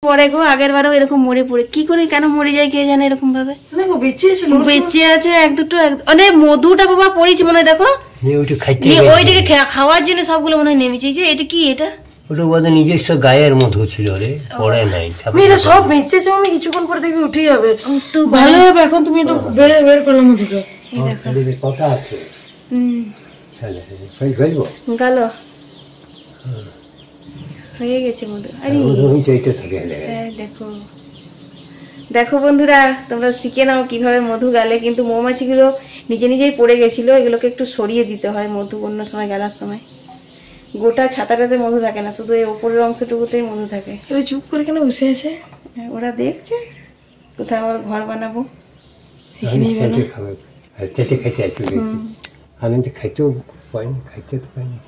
পরে গো আগের বারও এরকম মরে পড়ে কি করে কেন মরে যায় কে জানে এরকম ভাবে। বেঁচে আছে এক দুটো মানে মধুটা বাবা পড়েছে মনে হয় দেখো ওইটাকে খাওয়ার জন্য সবগুলো মনে হয় নেমেছে। যে এটা কি এটা ওটা বোধহয় নিজস্ব গায়ের মধু ছিল রে, পড়ে নাই সব বেঁচেছে মানে কিছুক্ষণ পরে দেখবি উঠে যাবে তো ভালো হবে। এখন তুমি একটু বের করলাম মধুটা কটা আছে গালো হয়ে গেছে মধু। আরে দেখো দেখো বন্ধুরা তোমরা শিখে নাও কিভাবে মধু গালে। কিন্তু মৌমাছিগুলো নিজে নিজেই পড়ে গেছিল, এগুলোকে একটু সরিয়ে দিতে হয় মধু অন্য সময় গালার সময়। গোটা ছাতাটাতে মধু থাকে না, শুধু এই ওপরের অংশটুকুতেই মধু থাকে। চুপ করে কেন বসে আছে? ওরা দেখছে কোথাও আবার ঘর বানাবো খাইতেও পাইনি, খাইতে তো পাইনি।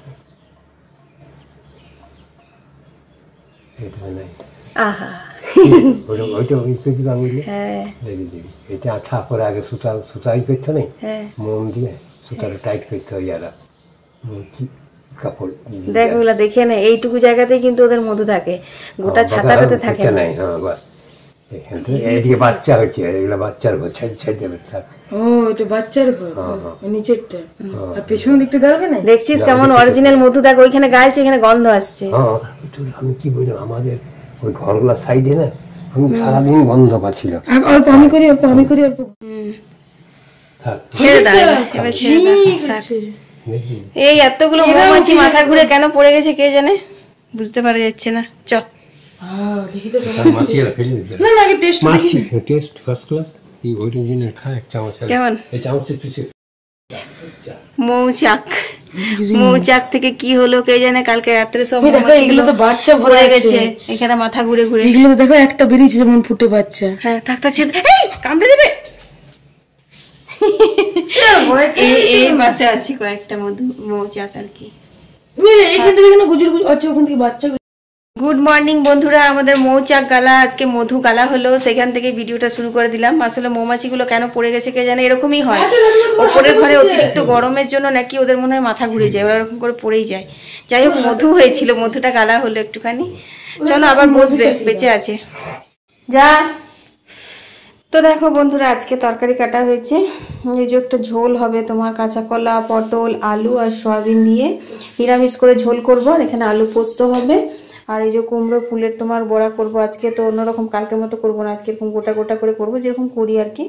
এটা আঠা করে আগে সুতাই করতো না, মোম দিয়ে সুতাটা টাইট করতে হয়। যারা কাপড় দেখো দেখে না এইটুকু জায়গাতেই কিন্তু ওদের মধু থাকে, গোটা ছাতাটাতে থাকে না। এদিকে বাচ্চা হচ্ছে, এগুলো বাচ্চার ঘর ছেড়ে দেবে। ও এটা বাচ্চার ঘর নিচেরটা, আর পেছন দিকটা গালবে না। দেখছিস কেমন অরিজিনাল মধু দেখ ওইখানে গালছে, এখানে গন্ধ আসছে। আমি কি বললাম আমাদের ওই ঘরগুলোর সাইডে না আমি সারাদিন গন্ধ পাচ্ছিল। অল্প আমি করি অল্প আমি করি অল্প ছেড়ে দাও এবার ছেড়ে দাও। এই এতগুলো মৌমাছি মাথা ঘুরে কেন পড়ে গেছে কে জানে, বুঝতে পারা যাচ্ছে না। চ মৌচাক মৌচাক থেকে কি হলো কে জানে, কালকে রাত্রে সব এগুলো তো বাচ্চা ভরে গেছে এখানে মাথা ঘুরে ঘুরে। এগুলো তো দেখো একটা বেরিয়েছে যেমন ফুটে বাচ্চা। হ্যাঁ থাক থাক ছেড়ে কামড়ে দেবে। এই মাসে আছি কয়েকটা মৌচাক আর কি। গুড মর্নিং বন্ধুরা, আমাদের মৌচাক গালা আজকে মধু গালা হলো, সেখান থেকে ভিডিওটা শুরু করে দিলাম। আসলে মৌমাছিগুলো কেন পড়ে গেছে কে জানে, এরকমই হয় ওপরের ঘরে অতিরিক্ত গরমের জন্য নাকি ওদের মনে হয় মাথা ঘুরে যায়, ওরা এরকম করে পড়েই যায়। যাই হোক মধু হয়েছিল, মধুটা গালা হলো একটুখানি। চলো আবার বসবে, বেঁচে আছে যা। তো দেখো বন্ধুরা আজকে তরকারি কাটা হয়েছে, এই যে একটা ঝোল হবে তোমার কাঁচা কলা পটল আলু আর সয়াবিন দিয়ে নিরামিষ করে ঝোল করব। আর এখানে আলু পোস্ত হবে, আর এই যে কুমড়ো ফুলের তোমার বড়া করব আজকে। তো অন্যরকম কালকের মতো করবো না, আজকে এরকম গোটা গোটা করে করবো যেরকম করি আর কি।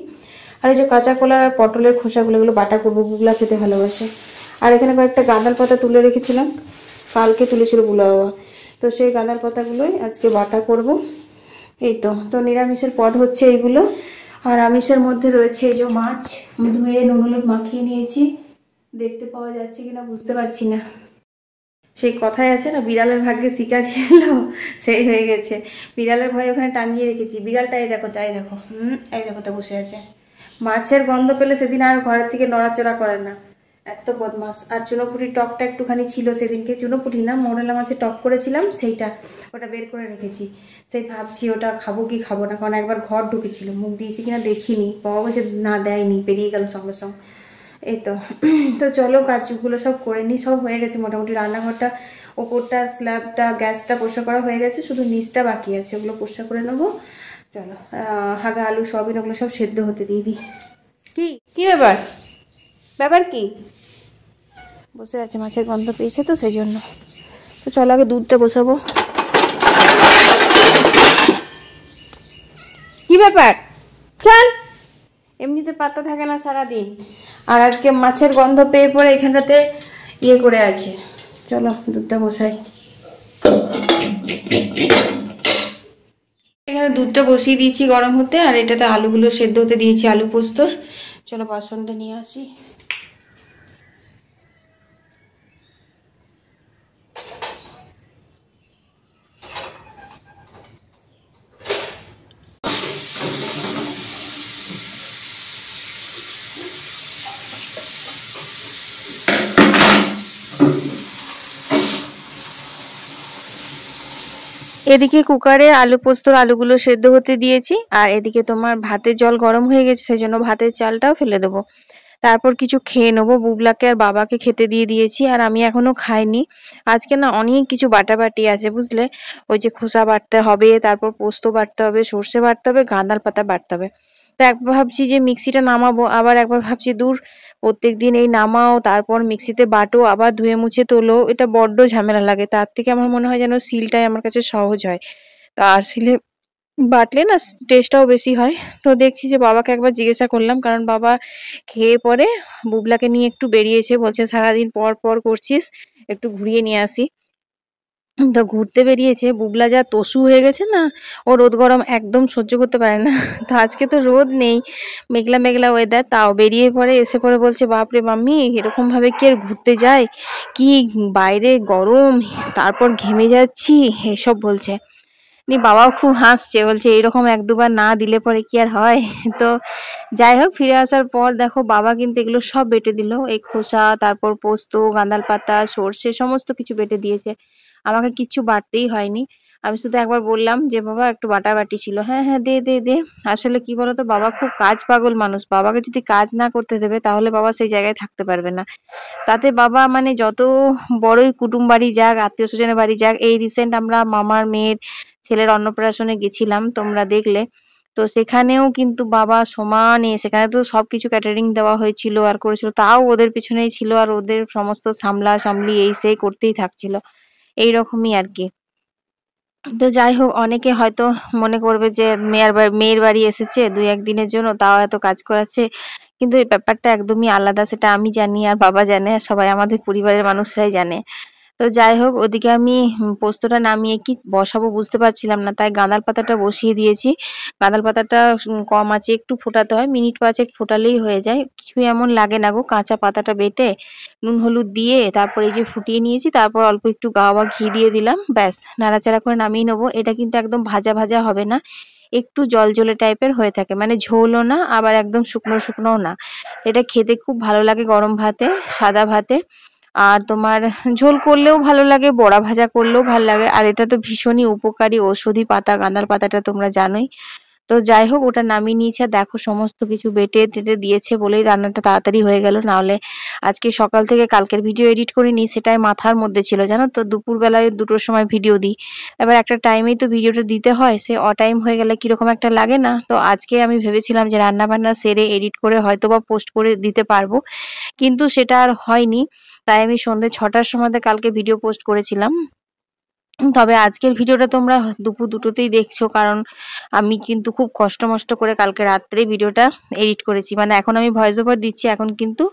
আর এই যে কাঁচা কলা আর পটলের খোসাগুলো এগুলো বাটা করবো, বুগলা খেতে ভালোবাসে। আর এখানে কয়েকটা গাঁদাল পাতা তুলে রেখেছিলাম, কালকে তুলেছিল বুলা বাবা, তো সেই গাঁদাল পাতাগুলোই আজকে বাটা করব। এই তো নিরামিষের পদ হচ্ছে এইগুলো। আর আমিষের মধ্যে রয়েছে এই যে মাছ ধুয়ে নুন হলুদ মাখিয়ে নিয়েছি, দেখতে পাওয়া যাচ্ছে কিনা বুঝতে পারছি না। সেই কথাই আছে না বিড়ালের ভাগ্যে শিকা ছিল, সেই হয়ে গেছে। বিড়ালের ভয় ওখানে টাঙিয়ে রেখেছি, বিড়ালটাই দেখো তাই দেখো এই দেখো তো বসে আছে। মাছের গন্ধ পেলে সেদিন আর ঘরের থেকে নড়াচড়া করে না, এত বদমাস। আর চুনোপুটির টকটা একটুখানি ছিল সেদিনকে, চুনোপুটি না মোরলা মাছের টক করেছিলাম সেইটা, ওটা বের করে রেখেছি। সেই ভাবছি ওটা খাবো কি খাবো না, কারণ একবার ঘর ঢুকেছিল, মুখ দিয়েছি কিনা দেখিনি, বাবা বলছে না দেয়নি, পেরিয়ে গেল সঙ্গে সঙ্গে। এই তো চলো কাজগুলো সব করে নিই। সব হয়ে গেছে মোটামুটি, রান্নাঘরটা ওপরটা স্ল্যাবটা গ্যাসটা পরিষ্কার করা হয়ে গেছে, শুধু নিচটা বাকি আছে, ওগুলো পরিষ্কার করে নেবো। চলো হাগা আলু সয়াবিন ওগুলো সব সেদ্ধ হতে দিয়ে দিই। কি ব্যাপার ব্যাপার কি বসে আছে, মাছের গন্ধ পেয়েছে তো সেই জন্য। তো চলো আগে দুধটা বসাবো। কি ব্যাপার চল, এমনিতে পাতা থাকে না সারাদিন, আর আজকে মাছের গন্ধ পেয়ে পরে এখানটাতে ইয়ে করে আছে। চলো দুধটা বসাই। এখানে দুধটা বসিয়ে দিয়েছি গরম হতে, আর এটাতে আলুগুলো সেদ্ধ হতে দিয়েছি, আলু পোস্তর। চলো বাসনটা নিয়ে আসি। এদিকে কুকারে আলু পোস্তর আলুগুলো সেদ্ধ হতে দিয়েছি, আর এদিকে তোমার ভাতের জল গরম হয়ে গেছে, সেই জন্য ভাতের চালটাও ফেলে দেবো। তারপর কিছু খেয়ে নেবো। বুবলাকে আর বাবাকে খেতে দিয়ে দিয়েছি, আর আমি এখনো খাইনি। আজকে না অনেক কিছু বাটাবাটি আছে বুঝলে, ওই যে খোসা বাটতে হবে, তারপর পোস্ত বাটতে হবে, সর্ষে বাটতে হবে, গাঁদাল পাতা বাটতে হবে। তো একবার ভাবছি যে মিক্সিটা নামাবো, আবার একবার ভাবছি দূর প্রত্যেকদিন এই নামাও, তারপর মিক্সিতে বাটো, আবার ধুয়ে মুছে তোলো, এটা বড্ড ঝামেলা লাগে। তার থেকে আমার মনে হয় যেন সিলটাই আমার কাছে সহজ হয়। আর সিলে বাটলে না টেস্টটাও বেশি হয়। তো দেখছি যে বাবাকে একবার জিজ্ঞাসা করলাম, কারণ বাবা খেয়ে পরে বুবলাকে নিয়ে একটু বেরিয়েছে, বলছে সারাদিন পর পর করছিস, একটু ঘুরিয়ে নিয়ে আসি। তো ঘুরতে বেরিয়েছে। বুবলা যা তসু হয়ে গেছে না, ও রোদ গরম একদম সহ্য করতে পারে না। তো আজকে তো রোদ নেই, মেঘলা মেঘলা ওয়েদার, তাও বেরিয়ে পরে এসে পরে বলছে বাপরে মাম্মি এরকম ভাবে কি আর ঘুরতে যায়, কি বাইরে গরম, তারপর ঘেমে যাচ্ছি, এসব বলছে। বাবাও খুব হাসছে, বলছে এরকম এক দুবার না দিলে পরে কি আর হয়। তো যাই হোক, ফিরে আসার পর দেখো বাবা কিন্তু এগুলো সব বেটে দিল, এই খোসা, তারপর পোস্ত, গাঁদাল পাতা, সর্ষে, সমস্ত কিছু বেটে দিয়েছে। আমাকে কিচ্ছু বাটতেই হয়নি। আমি শুধু একবার বললাম যে বাবা একটু বাটাবাটি ছিল, হ্যাঁ হ্যাঁ দে দে দে। আসলে কি বলতো, বাবা খুব কাজ পাগল মানুষ, বাবাকে যদি কাজ না করতে দেবে তাহলে বাবা সেই জায়গায় থাকতে পারবে না। তাতে বাবা মানে যত বড়ই কুটুম বাড়ি যাক, আত্মীয় স্বজনের বাড়ি যাক, এই রিসেন্ট আমরা মামার মেয়ের ছেলের অন্নপ্রাশনে গেছিলাম, তোমরা দেখলে। তো সেখানেও কিন্তু বাবা সমানে, সেখানে তো সবকিছু ক্যাটারিং দেওয়া হয়েছিল আর করেছিল, তাও ওদের পিছনেই ছিল, আর ওদের সমস্ত সামলা সামলি এই সেই করতেই থাকছিল, এইরকমই আর কি। তো যাই হোক, অনেকে হয়তো মনে করবে যে মেয়ের বাড়ি এসেছে দুই একদিনের জন্য, তাও এত কাজ করাচ্ছে, কিন্তু এই ব্যাপারটা একদমই আলাদা। সেটা আমি জানি, আর বাবা জানে, আর সবাই আমাদের পরিবারের মানুষরাই জানে। তো যাই হোক, ওদিকে আমি পোস্তটা নামিয়ে কি বসাবো বুঝতে পারছিলাম না, তাই গাঁদাল পাতাটা বসিয়ে দিয়েছি। গাঁদাল পাতাটা কম আঁচে একটু ফোটাতে হয়, মিনিট 5 ফোটালেই হয়ে যায়, কিছুই এমন লাগে না গো। কাঁচা পাতাটা বেটে নুন হলুদ দিয়ে তারপর এই যে ফুটিয়ে নিয়েছি, তারপর অল্প একটু গাওয়া ঘি দিয়ে দিলাম, ব্যাস নাড়াচাড়া করে নামিয়ে নেবো। এটা কিন্তু একদম ভাজা ভাজা হবে না, একটু জল জলে টাইপের হয়ে থাকে, মানে ঝোলও না আবার একদম শুকনো শুকনোও না। এটা খেতে খুব ভালো লাগে গরম ভাতে, সাদা ভাতে। আর তোমার ঝোল করলেও ভালো লাগে, বড়া ভাজা করলেও ভালো লাগে, আর এটা তো ভীষণই উপকারী ঔষধি পাতা, গাঁদাল পাতাটা তোমরা জানোই। তো যাই হোক, ওটা নামিয়ে নিয়েছে। আর দেখো সমস্ত কিছু বেটে টেটে দিয়েছে বলেই রান্নাটা তাড়াতাড়ি হয়ে গেল, নাহলে আজকে সকাল থেকে কালকের ভিডিও এডিট করিনি, সেটাই মাথার মধ্যে ছিল জানো তো। দুপুর বেলায় 2টোর সময় ভিডিও দিই, এবার একটা টাইমেই তো ভিডিওটা দিতে হয়, সে অটাইম হয়ে গেলে কিরকম একটা লাগে না। তো আজকে আমি ভেবেছিলাম যে রান্না বান্না সেরে এডিট করে হয়তো বা পোস্ট করে দিতে পারবো, কিন্তু সেটা আর হয়নি। তাই আমি সন্ধ্যে 6টার সময় কালকে ভিডিও পোস্ট করেছিলাম। তবে আজকের ভিডিওটা তোমরা দুপুর 2টোতেই দেখছো, কারণ আমি কিন্তু খুব কষ্ট মষ্ট করে কালকে রাত্রে ভিডিওটা এডিট করেছি। মানে এখন আমি ভয়েস ওভার দিচ্ছি, এখন কিন্তু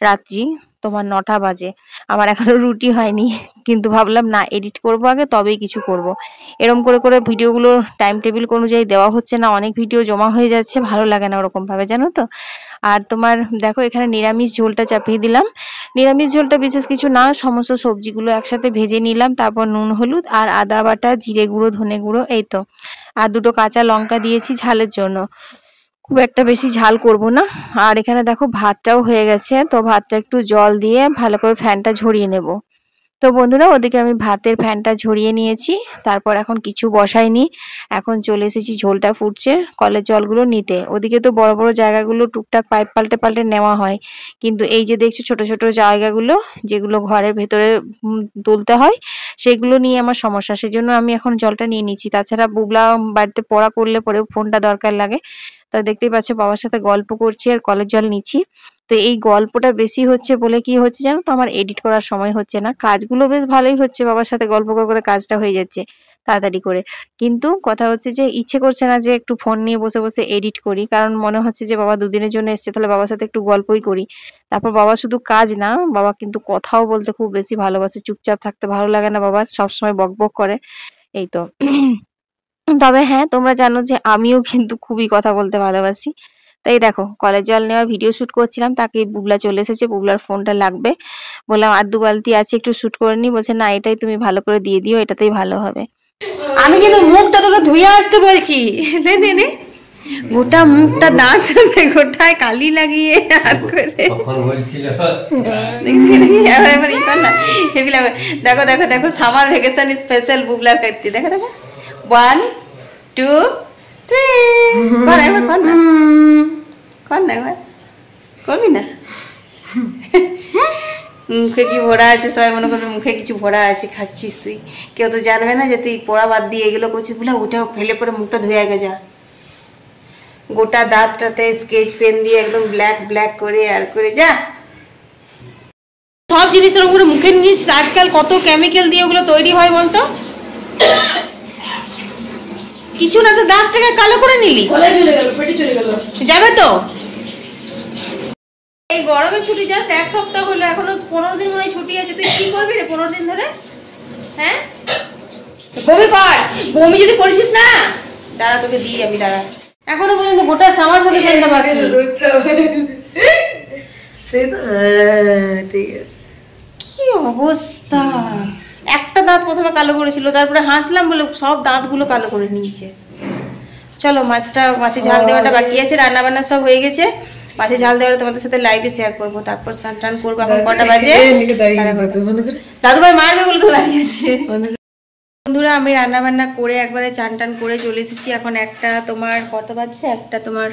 রাত্রি তোমার 9টা বাজে, আমার এখনো রুটি হয়নি, কিন্তু ভাবলাম না এডিট করব আগে, তবেই কিছু করব। এরকম করে করে ভিডিওগুলো টাইম টেবিল অনুযায়ী দেওয়া হচ্ছে না, অনেক ভিডিও জমা হয়ে যাচ্ছে, ভালো লাগে না ওরকম ভাবে জানো তো। আর তোমার দেখো এখানে নিরামিষ ঝোলটা চাপিয়ে দিলাম। নিরামিষ ঝোলটা বিশেষ কিছু না, সমস্ত সবজিগুলো একসাথে ভেজে নিলাম, তারপর নুন হলুদ আর আদা বাটা, জিরে গুঁড়ো, ধনে গুঁড়ো, এই তো। আর 2টো কাঁচা লঙ্কা দিয়েছি ঝালের জন্য, খুব একটা বেশি ঝাল করব না। আর এখানে দেখো ভাতটাও হয়ে গেছে, তো ভাতটা একটু জল দিয়ে ভালো করে ফ্যানটা ঝরিয়ে নেব। তো বন্ধুরা, ওদিকে আমি ভাতের ফ্যানটা ঝরিয়ে নিয়েছি, তারপর এখন কিছু বসাইনি, এখন চলে এসেছি ঝোলটা ফুটছে কলের জলগুলো নিতে। ওদিকে তো বড় বড় জায়গাগুলো টুকটাক পাইপ পাল্টে পাল্টে নেওয়া হয়, কিন্তু এই যে দেখছো ছোট ছোট জায়গাগুলো যেগুলো ঘরের ভেতরে তুলতে হয়, সেগুলো নিয়ে আমার সমস্যা, সেজন্য আমি এখন জলটা নিয়ে নিচ্ছি। তাছাড়া বুবলা বাড়িতে পড়া করলে পরে ফোনটা দরকার লাগে, তা দেখতেই পাচ্ছ বাবার সাথে গল্প করছি আর কলের জল নিচ্ছি। তো এই গল্পটা বেশি হচ্ছে বলে কি হচ্ছে জানো তো, আমার এডিট করার সময় হচ্ছে না। কাজগুলো বেশ ভালোই হচ্ছে, বাবার সাথে গল্প করে করে কাজটা হয়ে যাচ্ছে তাড়াতাড়ি করে, কিন্তু কথা হচ্ছে যে ইচ্ছে করছে না যে একটু ফোন নিয়ে বসে বসে এডিট করি, কারণ মনে হচ্ছে যে বাবা 2 দিনের জন্য এসছে, তাহলে বাবার সাথে একটু গল্পই করি। তারপর বাবা শুধু কাজ না, বাবা কিন্তু কথাও বলতে খুব বেশি ভালোবাসে, চুপচাপ থাকতে ভালো লাগে না বাবার, সবসময় বক বক করে, এই তো। তবে হ্যাঁ, তোমরা জানো যে আমিও কিন্তু খুবই কথা বলতে ভালোবাসি। তাই দেখো কলের জল নেওয়া ভিডিও শুট করছিলাম, তাকে বুবলা চলে এসেছে, বুবলার ফোনটা লাগবে, বললাম আর 2 বালতি আছে একটু শুট করে নি, বলছে না এটাই তুমি ভালো করে দিয়ে দিও, এটাতেই ভালো হবে। আমি কিন্তু মুখটা তোকে ধুয়ে আসতে বলছি, নে নে নে, গোটা মুখটা দাঁত গোটায় কালি লাগিয়ে আর করে দেখো দেখো দেখো, সামার ভ্যাকেশন স্পেশাল বুবলার করতে, দেখো দেখো 1 2 3 কর একবার, কর না কর না একবার, করবি না? মুখে কি ভরা আছে, সবাই মনে করবে মুখে কিছু ভরা আছে, খাচ্ছিস তুই। কেউ তো জানবে না যে তুই পড়া বাদ দিয়ে এগুলো করছিস বলে। ওটাও ফেলে পরে মুখটা ধুয়ে আগে যা। গোটা দাঁতটাতে স্কেচ পেন দিয়ে একদম ব্ল্যাক ব্ল্যাক করে আর করে যা। সব জিনিসের উপরে মুখে নিস। আজকাল কত কেমিক্যাল দিয়ে ওগুলো তৈরি হয় বলতো। কিছু না তো দাঁতটাকে কালো করে নিলি, যাবে তো। এই গরমের ছুটি জাস্ট 1 সপ্তাহ হলো, এখনো 15 দিন মনে হয় ছুটি আছে। তুই কি করবি রে 15 দিন ধরে? হ্যাঁ, বমি কর। বমি যদি করেছিস না, দাঁড়া তোকে দিই আমি, দাঁড়া। এখনো পর্যন্ত গোটা সামার ভ্যাকেশনটা বাকি। ঠিক আছে। কি অবস্থা! একটা দাঁত প্রথমে কালো করেছিল, তারপরে হাসলাম বলে সব দাঁতগুলো কালো করে নিয়েছে। চলো, মাছের ঝাল দেওয়াটা বাকি আছে, রান্না বান্না সব হয়ে গেছে। মাছের ঝাল দেওয়াটা তোমাদের সাথে লাইভে শেয়ার করবো, তারপর স্নান টান করবো। এখন কটা বাজে? দাদুভাই মারবে বলে তো দাঁড়িয়ে আছে। বন্ধুরা, আমি রান্না বান্না করে একবারে চান টান করে চলে এসেছি। এখন একটা তোমার কত বাজছে? একটা তোমার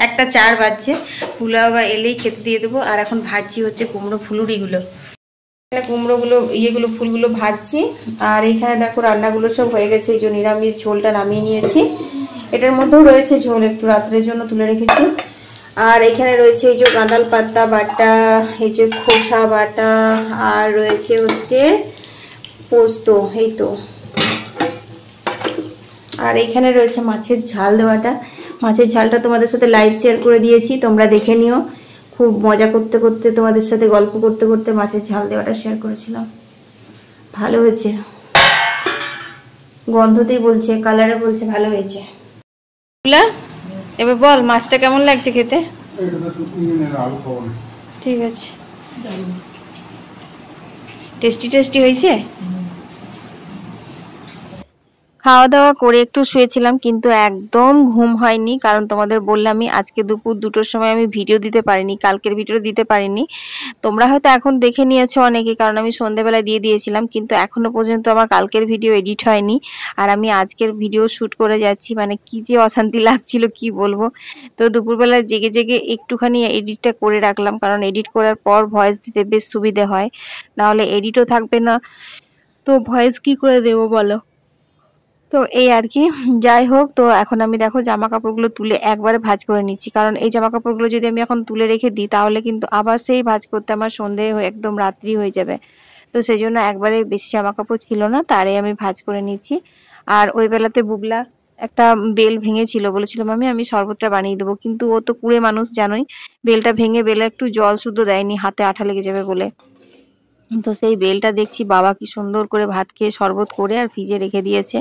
1:04 বাজছে। পোলাও বা এলেই খেতে দিয়ে দেবো। আর এখন ভাজছি হচ্ছে কুমড়ো ফুলুরিগুলো, কুমড়োগুলো ইয়েগুলো ফুলগুলো ভাজছি। আর এইখানে দেখো রান্নাগুলো সব হয়ে গেছে। এই যে নিরামিষ ঝোলটা নামিয়ে নিয়েছি। এটার মধ্যেও রয়েছে ঝোল, একটু রাত্রের জন্য তুলে রেখেছি। আর এখানে রয়েছে এই যে গাঁদাল পাতা বাটা, এই যে খোসা বাটা, আর রয়েছে হচ্ছে পোস্ত, এই তো। আর এখানে রয়েছে মাছের ঝাল দেওয়াটা। মাছের ঝালটা তোমাদের সাথে লাইভ শেয়ার করে দিয়েছি, তোমরা দেখে নিও। খুব মজা করতে করতে, তোমাদের সাথে গল্প করতে করতে মাছের ঝাল দেওয়াটা শেয়ার করেছিলাম। ভালো হয়েছে, গন্ধতেই বলছে, কালারে বলছে ভালো হয়েছে। এবার বল মাছটা কেমন লাগছে খেতে? ঠিক আছে, টেস্টি হয়েছে। খাওয়া দাওয়া করে একটু শুয়েছিলাম, কিন্তু একদম ঘুম হয়নি। কারণ তোমাদের বললামই আজকে দুপুর 2টোর সময় আমি ভিডিও দিতে পারিনি, কালকের ভিডিও দিতে পারিনি। তোমরা হয়তো এখন দেখে নিয়েছো অনেকে, কারণ আমি সন্ধ্যেবেলায় দিয়ে দিয়েছিলাম। কিন্তু এখনো পর্যন্ত আমার কালকের ভিডিও এডিট হয়নি। আর আমি আজকের ভিডিও শ্যুট করে যাচ্ছি, মানে কি যে অশান্তি লাগছিল কি বলবো। তো দুপুরবেলা জেগে জেগে একটুখানি এডিটটা করে রাখলাম, কারণ এডিট করার পর ভয়েস দিতে বেশ সুবিধে হয়, নাহলে এডিটও থাকবে না তো ভয়েস কি করে দেবো বলো। তো এই আর কি, যাই হোক। তো এখন আমি দেখো জামা কাপড়গুলো তুলে একবারে ভাঁজ করে নিচ্ছি, কারণ এই জামা কাপড়গুলো যদি আমি এখন তুলে রেখে দিই তাহলে কিন্তু আবার সেই ভাঁজ করতে আমার সন্ধে একদম রাত্রি হয়ে যাবে। তো সেই জন্য একবারে বেশি জামা কাপড় ছিল না, তারে আমি ভাঁজ করে নিচ্ছি। আর ওই বেলাতে বুবলা একটা বেল ভেঙেছিল, বলেছিল মামি আমি শরবতটা বানিয়ে দেবো, কিন্তু ও তো কুড়ে মানুষ জানোই, বেলটা ভেঙে বেলে একটু জল শুদ্ধ দেয়নি, হাতে আঠা লেগে যাবে বলে। তো সেই বেলটা দেখছি বাবা কি সুন্দর করে ভাত খেয়ে শরবত করে আর ফ্রিজে রেখে দিয়েছে,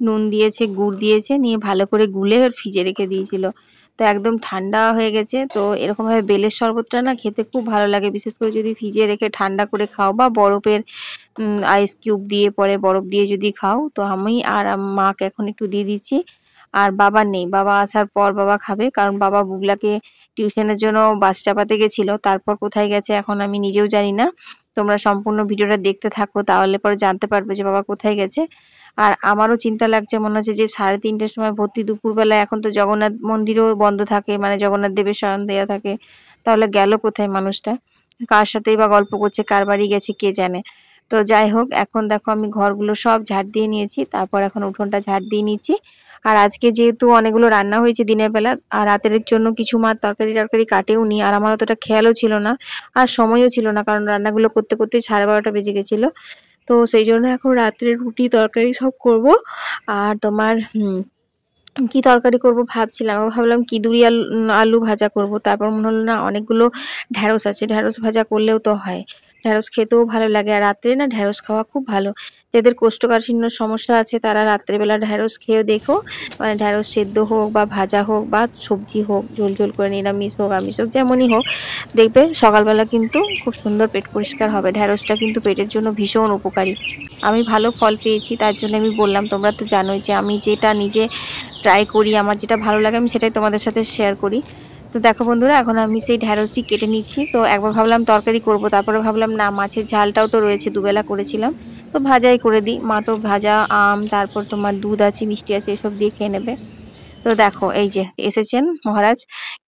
নুন দিয়েছে, গুড় দিয়েছে, নিয়ে ভালো করে গুলে আর ফ্রিজে রেখে দিয়েছিল। তো একদম ঠান্ডা হয়ে গেছে। তো এরকম ভাবে বেলের শরবতটা না খেতে খুব ভালো লাগে, বিশেষ করে যদি ফ্রিজে রেখে ঠান্ডা করে খাও, বা বরফের আইস কিউব দিয়ে পরে বরফ দিয়ে যদি খাও। তো আমি আর মাকে এখন একটু দিয়ে দিচ্ছি। আর বাবা নেই, বাবা আসার পর বাবা খাবে, কারণ বাবা বুগলাকে টিউশনের জন্য বাস চাপাতে গেছিল, তারপর কোথায় গেছে এখন আমি নিজেও জানি না। তোমরা সম্পূর্ণ ভিডিওটা দেখতে থাকো, তাহলে পরে জানতে পারবে যে বাবা কোথায় গেছে। আর আমারও চিন্তা লাগছে, মনে হচ্ছে যে 3:30টার সময় ভর্তি দুপুরবেলা, এখন তো জগন্নাথ মন্দিরও বন্ধ থাকে, মানে জগন্নাথ দেবের শয়ন দেওয়া থাকে, তাহলে গেল কোথায় মানুষটা, কার সাথেই বা গল্প করছে, কার বাড়ি গেছে কে জানে। তো যাই হোক, এখন দেখো আমি ঘরগুলো সব ঝাড় দিয়ে নিয়েছি, তারপর এখন উঠোনটা ঝাড় দিয়ে নিচ্ছি। আর আজকে যেহেতু অনেকগুলো রান্না হয়েছে দিনের বেলা, আর রাতের জন্য কিছু মাছ তরকারি কাটেও নি, আর আমার অতটা খেয়ালও ছিল না আর সময়ও ছিল না, কারণ রান্নাগুলো করতে করতে 12:30 বেজে গেছিল। তো সেই জন্য এখন রাত্রে রুটি তরকারি সব করব। আর তোমার কি তরকারি করব ভাবছিলাম, ভাবলাম কিদুরি আলু ভাজা করব, তারপর মনে হলো না অনেকগুলো ঢ্যাঁড়স আছে, ঢ্যাঁড়স ভাজা করলেও তো হয়, ঢ্যাঁড়স খেতেও ভালো লাগে। আর রাত্রে না ঢ্যাঁড়স খাওয়া খুব ভালো, যাদের কোষ্ঠকাঠিন্য সমস্যা আছে তারা রাত্রেবেলা ঢ্যাঁড়স খেয়েও দেখো, মানে ঢ্যাঁড়স সেদ্ধ হোক বা ভাজা হোক বা সবজি হোক, ঝোল ঝোল করে, নিরামিষ হোক আমিষ হোক যেমনই হোক, দেখবে সকালবেলা কিন্তু খুব সুন্দর পেট পরিষ্কার হবে। ঢ্যাঁড়সটা কিন্তু পেটের জন্য ভীষণ উপকারী। আমি ভালো ফল পেয়েছি, তার জন্য আমি বললাম। তোমরা তো জানোই যে আমি যেটা নিজে ট্রাই করি, আমার যেটা ভালো লাগে আমি সেটাই তোমাদের সাথে শেয়ার করি। তো দেখো বন্ধুরা, এখন আমি সেই ঢ্যাঁড়সই কেটে নিচ্ছি। তো একবার ভাবলাম তরকারি করব, তারপরে ভাবলাম না, মাছের ঝালটাও তো রয়েছে, দুবেলা করেছিলাম, তো ভাজাই করে দিই। মা তো ভাজা, আম, তারপর তোমার দুধ আছে, মিষ্টি আছে, এসব দিয়ে খেয়ে নেবে। তো তো দেখো এই যে এসেছেন মহারাজ।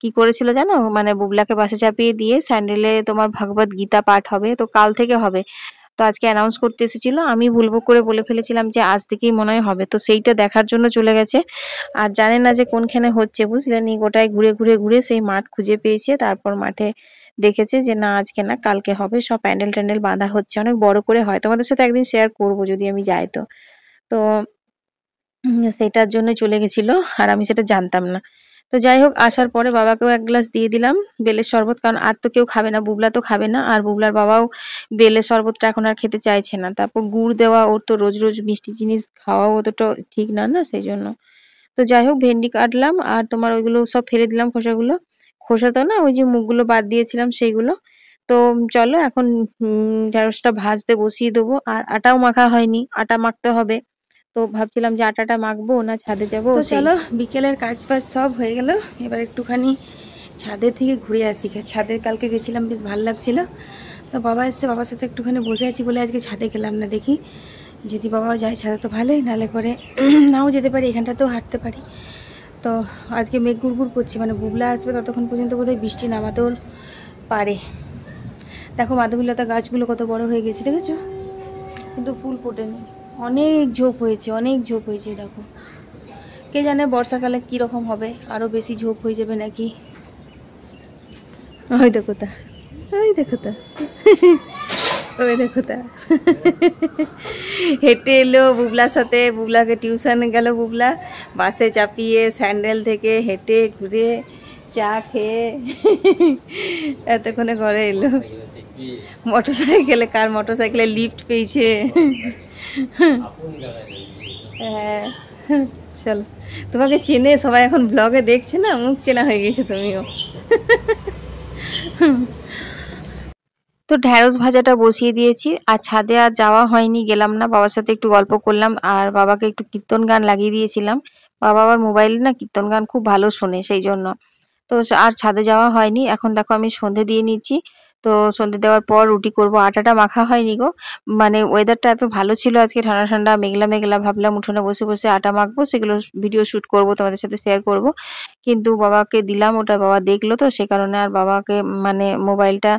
কি করেছিল জানো, মানে বুবলাকে বাসে চাপিয়ে দিয়ে স্যান্ডেলে তোমার ভগবত গীতা পাঠ হবে, তো কাল থেকে হবে। তো আজকে অ্যানাউন্স করতে এসেছিল, আমি ভুলবো করে বলে ফেলেছিলাম যে আজ থেকেই মনে হয় হবে, তো সেইটা দেখার জন্য চলে গেছে। আর জানে না যে কোনখানে হচ্ছে, বুঝলেন, গোটায় ঘুরে ঘুরে ঘুরে সেই মাঠ খুঁজে পেয়েছে, তারপর মাঠে দেখেছে যে না আজকে না কালকে হবে, সব প্যান্ডেল ট্যান্ডেল বাঁধা হচ্ছে, অনেক বড় করে হয়, তোমাদের সাথে একদিন শেয়ার করবো যদি আমি যাই। তো তো সেটার জন্য চলে গেছিল, আর আমি সেটা জানতাম না। তো যাই হোক, আসার পরে বাবাকেও এক গ্লাস দিয়ে দিলাম বেলের শরবত, কারণ আর তো কেউ খাবে না, বুবলা তো খাবে না, আর বুবলার বাবাও বেলের শরবতটা এখন আর খেতে চাইছে না। তারপর গুড় দেওয়া, ওর তো রোজ রোজ মিষ্টি জিনিস খাওয়াও অতটা ঠিক না, না সেই জন্য। তো যাই হোক, ভেন্ডি কাটলাম আর তোমার ওইগুলো সব ফেলে দিলাম, খোসাগুলো, খোসা তো না, ওই যে মুখগুলো বাদ দিয়েছিলাম সেইগুলো। তো চলো এখন ঢেঁড়সটা ভাজতে বসিয়ে দেবো, আর আটাও মাখা হয়নি, আটা মাখতে হবে। তো ভাবছিলাম যে আটাটা মাখবো না ছাদে যাবো। তো চলো, বিকেলের কাজ বাজ সব হয়ে গেল, এবার একটুখানি ছাদের থেকে ঘুরে আসি। ছাদে কালকে গেছিলাম, বেশ ভালো লাগছিল। তো বাবা এসছে, বাবার সাথে একটুখানি বসে আছি বলে আজকে ছাদে গেলাম না। দেখি যদি বাবাও যায় ছাদে তো ভালোই, নালে করে নাও যেতে পারি, এখানটাতেও হাঁটতে পারি। তো আজকে মেঘ গুড় করছে, মানে বুবলা আসবে ততক্ষণ পর্যন্ত বোধহয় বৃষ্টি নামাতেও পারে। দেখো মাধবীলতা গাছগুলো কত বড় হয়ে গেছে, দেখেছো, কিন্তু ফুল ফোটেনি, অনেক ঝোপ হয়েছে, অনেক ঝোপ হয়েছে। দেখো, কে জানে বর্ষাকালে কি রকম হবে, আরো বেশি ঝোপ হয়ে যাবে নাকি। ওই দেখো তা, ওই দেখো তা, ওই দেখো তা হেঁটে এলো বুবলার সাথে, বুবলাকে টিউশন গেল বুবলা, বাসে চাপিয়ে স্যান্ডেল থেকে হেঁটে ঘুরে চা খেয়ে এতক্ষণে ঘরে এলো। মোটরসাইকেলে, কার মোটরসাইকেলে লিফট পেয়েছে। হ্যাঁ চল, তোমাকে চেনে সবাই, এখন ব্লগে দেখছে না, মুখ চেনা হয়ে গেছে তুমিও। তো ঢ্যাঁড়স ভাজাটা বসিয়ে দিয়েছি, আর ছাদে আর যাওয়া হয়নি, গেলাম না, বাবার সাথে একটু গল্প করলাম, আর বাবাকে একটু কীর্তন গান লাগিয়ে দিয়েছিলাম। বাবা আবার মোবাইলে না কীর্তন গান খুব ভালো শোনে, সেই জন্য। তো আর ছাদে যাওয়া হয়নি। এখন দেখো আমি সন্ধে দিয়ে নিচ্ছি। তো সন্ধে দেওয়ার পর রুটি করব, আটাটা মাখা হয়নি গো, মানে ওয়েদারটা এত ভালো ছিল আজকে, ঠান্ডা ঠান্ডা মেঘলা মেঘলা, ভাবলাম উঠোনে বসে বসে আটা মাখবো, সেগুলো ভিডিও শুট করব, তোমাদের সাথে শেয়ার করব। কিন্তু বাবাকে দিলাম, ওটা বাবা দেখলো, তো সে কারণে আর বাবাকে মানে মোবাইলটা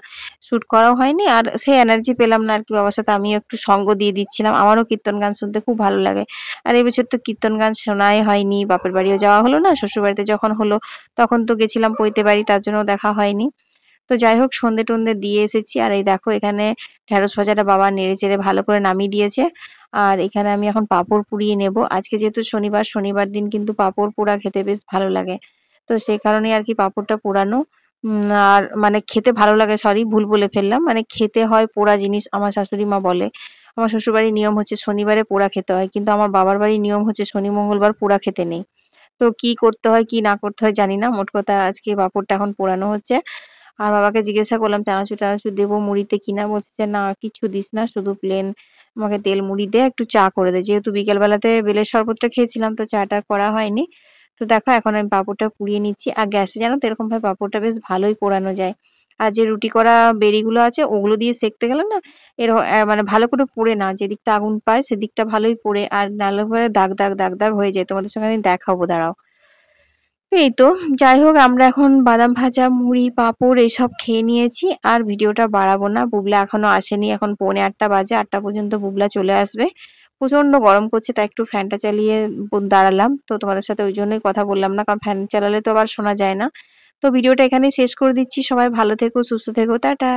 শুট করাও হয়নি, আর সেই এনার্জি পেলাম না আর কি। বাবার সাথে আমিও একটু সঙ্গ দিয়ে দিচ্ছিলাম, আমারও কীর্তন গান শুনতে খুব ভালো লাগে। আর এই বছর তো কীর্তন গান শোনাই হয়নি, বাপের বাড়িও যাওয়া হলো না, শ্বশুর বাড়িতে যখন হলো তখন তো গেছিলাম পৈতে বাড়ি, তার জন্য দেখা হয়নি। তো যাই হোক, সন্ধে টন্ধে দিয়ে এসেছি, আর এই দেখো এখানে ঢেঁড়স ভাজাটা বাবা নেড়ে চেড়ে ভালো করে নামিয়ে দিয়েছে। আর এখানে আমি এখন পাঁপড় পুড়িয়ে নেব, আজকে যেহেতু শনিবার, শনিবার দিন কিন্তু পাঁপড় পোড়া খেতে বেশ ভালো লাগে, তো সেই কারণে আর কি পাঁপড়টা পোড়ানো। আর মানে খেতে ভালো লাগে, সরি ভুল বলে ফেললাম, মানে খেতে হয় পোড়া জিনিস, আমার শাশুড়ি মা বলে। আমার শ্বশুর বাড়ির নিয়ম হচ্ছে শনিবারে পোড়া খেতে হয়, কিন্তু আমার বাবার বাড়ির নিয়ম হচ্ছে শনি মঙ্গলবার পোড়া খেতে নেই। তো কি করতে হয় কি না করতে হয় জানি না, মোট কথা আজকে পাঁপড়টা এখন পোড়ানো হচ্ছে। আর বাবাকে জিজ্ঞাসা করলাম চানাচুর টানাচুর দেবো মুড়িতে কিনা, বলছে যে না কিছু দিস না, শুধু প্লেন আমাকে তেল মুড়ি দে, একটু চা করে দে, যেহেতু বিকেল বেলাতে বেলের শরবতটা খেয়েছিলাম, তো চাটা করা হয়নি। তো দেখো এখন আমি পাঁপড়টা পুড়িয়ে নিচ্ছি, আর গ্যাসে জানো তো এরকম ভাবে পাঁপড়টা বেশ ভালোই পোড়ানো যায়। আর যে রুটি করা বেরিগুলো আছে ওগুলো দিয়ে সেকতে গেলে না মানে ভালো করে পোড়ে না, যেদিকটা আগুন পায় সেদিকটা ভালোই পোড়ে, আর নালে করে দাগ দাগ দাগ দাগ হয়ে যায়, তোমাদের সঙ্গে আমি দেখাবো, দাঁড়াও। এই তো, যাই হোক, আমরা এখন বাদাম ভাজা, মুড়ি, পাঁপড় এইসব খেয়ে নিয়েছি, আর ভিডিওটা বাড়াবো না, বুবলা এখনো আসেনি, এখন 8:45 বাজে, 8টা পর্যন্ত বুবলা চলে আসবে। প্রচন্ড গরম করছে, তাই একটু ফ্যানটা চালিয়ে দাঁড়ালাম, তো তোমাদের সাথে ওই জন্যই কথা বললাম না, কারণ ফ্যান চালালে তো আবার শোনা যায় না। তো ভিডিওটা এখানেই শেষ করে দিচ্ছি, সবাই ভালো থেকো, সুস্থ থেকো, টাটা।